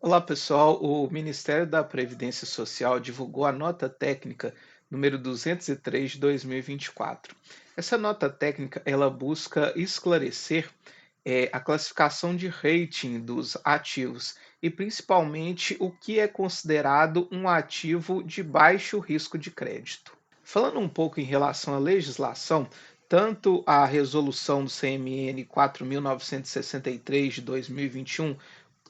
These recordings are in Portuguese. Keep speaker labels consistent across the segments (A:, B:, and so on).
A: Olá, pessoal. O Ministério da Previdência Social divulgou a nota técnica número 203 de 2024. Essa nota técnica ela busca esclarecer a classificação de rating dos ativos e principalmente o que é considerado um ativo de baixo risco de crédito. Falando um pouco em relação à legislação, tanto a resolução do CMN 4.963 de 2021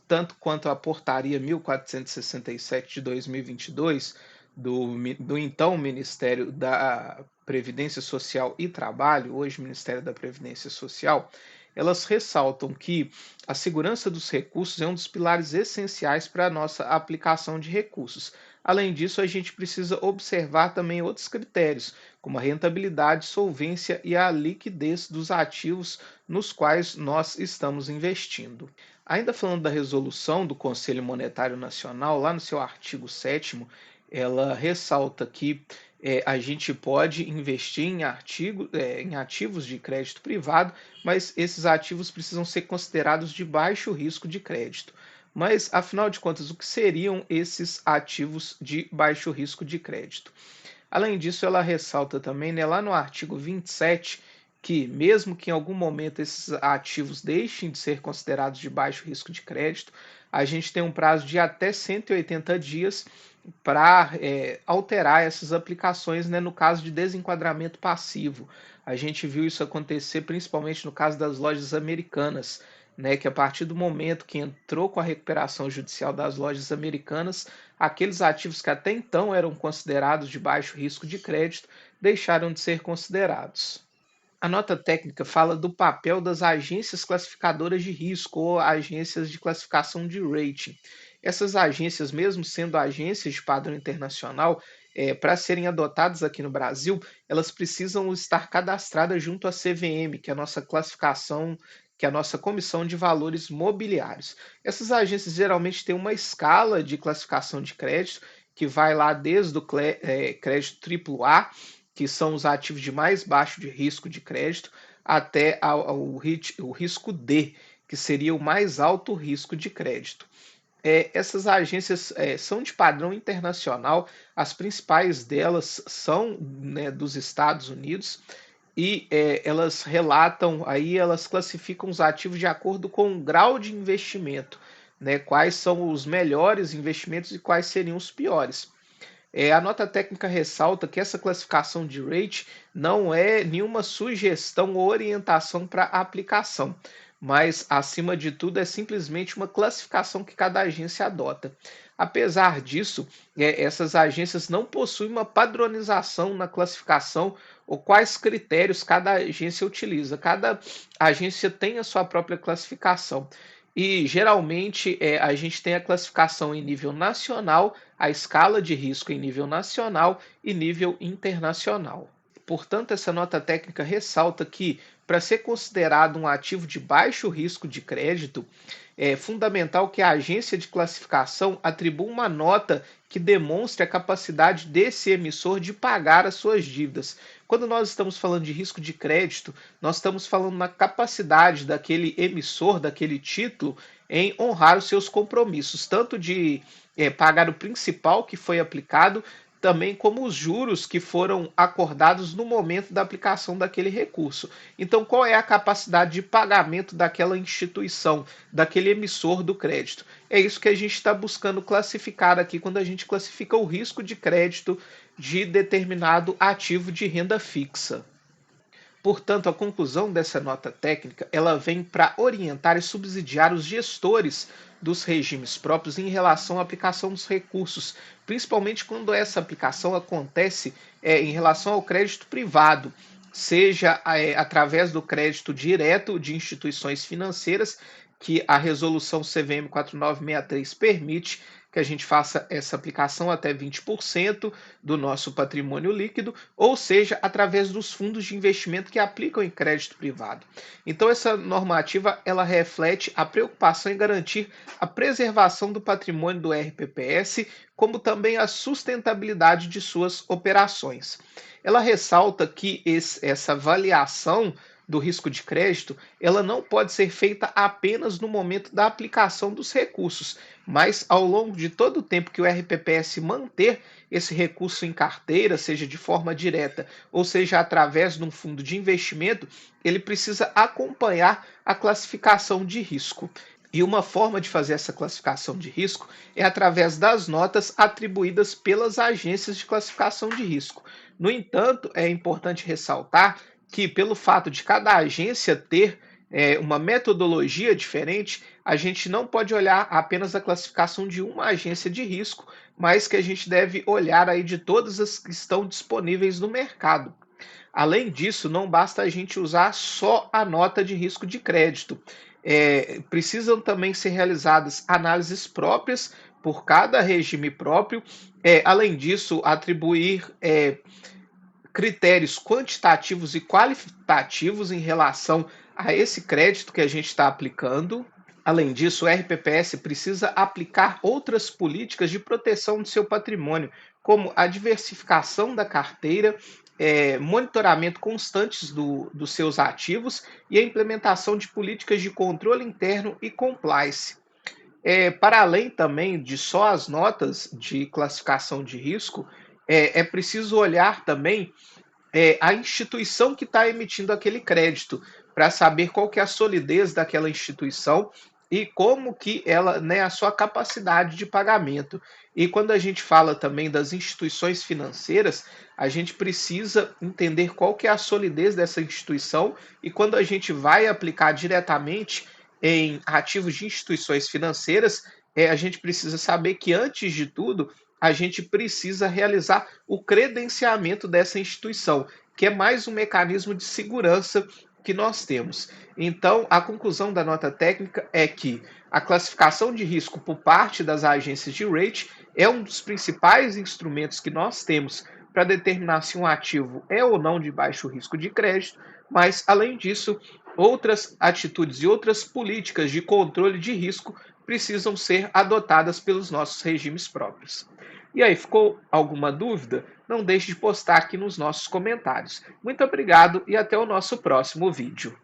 A: tanto quanto a Portaria 1467 de 2022 do então Ministério da Previdência Social e Trabalho, hoje Ministério da Previdência Social, elas ressaltam que a segurança dos recursos é um dos pilares essenciais para a nossa aplicação de recursos. Além disso, a gente precisa observar também outros critérios, como a rentabilidade, solvência e a liquidez dos ativos nos quais nós estamos investindo. Ainda falando da resolução do Conselho Monetário Nacional, lá no seu artigo 7º, ela ressalta que a gente pode investir em ativos de crédito privado, mas esses ativos precisam ser considerados de baixo risco de crédito. Mas, afinal de contas, o que seriam esses ativos de baixo risco de crédito? Além disso, ela ressalta também, né, lá no artigo 27, que mesmo que em algum momento esses ativos deixem de ser considerados de baixo risco de crédito, a gente tem um prazo de até 180 dias para alterar essas aplicações, né, no caso de desenquadramento passivo. A gente viu isso acontecer principalmente no caso das lojas americanas, né, que a partir do momento que entrou com a recuperação judicial das lojas americanas, aqueles ativos que até então eram considerados de baixo risco de crédito deixaram de ser considerados. A nota técnica fala do papel das agências classificadoras de risco ou agências de classificação de rating. Essas agências, mesmo sendo agências de padrão internacional, para serem adotadas aqui no Brasil, elas precisam estar cadastradas junto à CVM, que é a nossa classificação, que é a nossa Comissão de Valores Mobiliários. Essas agências geralmente têm uma escala de classificação de crédito que vai lá desde o crédito AAA, que são os ativos de mais baixo de risco de crédito, até o risco D, que seria o mais alto risco de crédito. Essas agências são de padrão internacional, as principais delas são, né, dos Estados Unidos e elas relatam aí, elas classificam os ativos de acordo com o grau de investimento, né, quais são os melhores investimentos e quais seriam os piores. A nota técnica ressalta que essa classificação de rate não é nenhuma sugestão ou orientação para aplicação, mas, acima de tudo, é simplesmente uma classificação que cada agência adota. Apesar disso, essas agências não possuem uma padronização na classificação ou quais critérios cada agência utiliza. Cada agência tem a sua própria classificação. E geralmente a gente tem a classificação em nível nacional, a escala de risco em nível nacional e nível internacional. Portanto, essa nota técnica ressalta que, para ser considerado um ativo de baixo risco de crédito, é fundamental que a agência de classificação atribua uma nota que demonstre a capacidade desse emissor de pagar as suas dívidas. Quando nós estamos falando de risco de crédito, nós estamos falando na capacidade daquele emissor, daquele título, em honrar os seus compromissos, tanto de pagar o principal que foi aplicado, também como os juros que foram acordados no momento da aplicação daquele recurso. Então, qual é a capacidade de pagamento daquela instituição, daquele emissor do crédito? É isso que a gente está buscando classificar aqui quando a gente classifica o risco de crédito de determinado ativo de renda fixa. Portanto, a conclusão dessa nota técnica, ela vem para orientar e subsidiar os gestores dos regimes próprios em relação à aplicação dos recursos, principalmente quando essa aplicação acontece em relação ao crédito privado, seja através do crédito direto de instituições financeiras, que a resolução CVM 4963 permite que a gente faça essa aplicação até 20% do nosso patrimônio líquido, ou seja, através dos fundos de investimento que aplicam em crédito privado. Então, essa normativa ela reflete a preocupação em garantir a preservação do patrimônio do RPPS, como também a sustentabilidade de suas operações. Ela ressalta que essa avaliação do risco de crédito, ela não pode ser feita apenas no momento da aplicação dos recursos, mas ao longo de todo o tempo que o RPPS manter esse recurso em carteira, seja de forma direta ou seja através de um fundo de investimento, ele precisa acompanhar a classificação de risco. E uma forma de fazer essa classificação de risco é através das notas atribuídas pelas agências de classificação de risco. No entanto, é importante ressaltar que, pelo fato de cada agência ter uma metodologia diferente, a gente não pode olhar apenas a classificação de uma agência de risco, mas que a gente deve olhar aí de todas as que estão disponíveis no mercado. Além disso, não basta a gente usar só a nota de risco de crédito. Precisam também ser realizadas análises próprias por cada regime próprio. Além disso, atribuir critérios quantitativos e qualitativos em relação a esse crédito que a gente está aplicando. Além disso, o RPPS precisa aplicar outras políticas de proteção do seu patrimônio, como a diversificação da carteira, monitoramento constantes dos seus ativos e a implementação de políticas de controle interno e compliance. Para além também de só as notas de classificação de risco, é preciso olhar também a instituição que está emitindo aquele crédito, para saber qual que é a solidez daquela instituição e como que ela, né, a sua capacidade de pagamento. E quando a gente fala também das instituições financeiras, a gente precisa entender qual que é a solidez dessa instituição e quando a gente vai aplicar diretamente em ativos de instituições financeiras, a gente precisa saber que antes de tudo a gente precisa realizar o credenciamento dessa instituição, que é mais um mecanismo de segurança que nós temos. Então, a conclusão da nota técnica é que a classificação de risco por parte das agências de rate é um dos principais instrumentos que nós temos para determinar se um ativo é ou não de baixo risco de crédito, mas, além disso, outras atitudes e outras políticas de controle de risco precisam ser adotadas pelos nossos regimes próprios. E aí, ficou alguma dúvida? Não deixe de postar aqui nos nossos comentários. Muito obrigado e até o nosso próximo vídeo.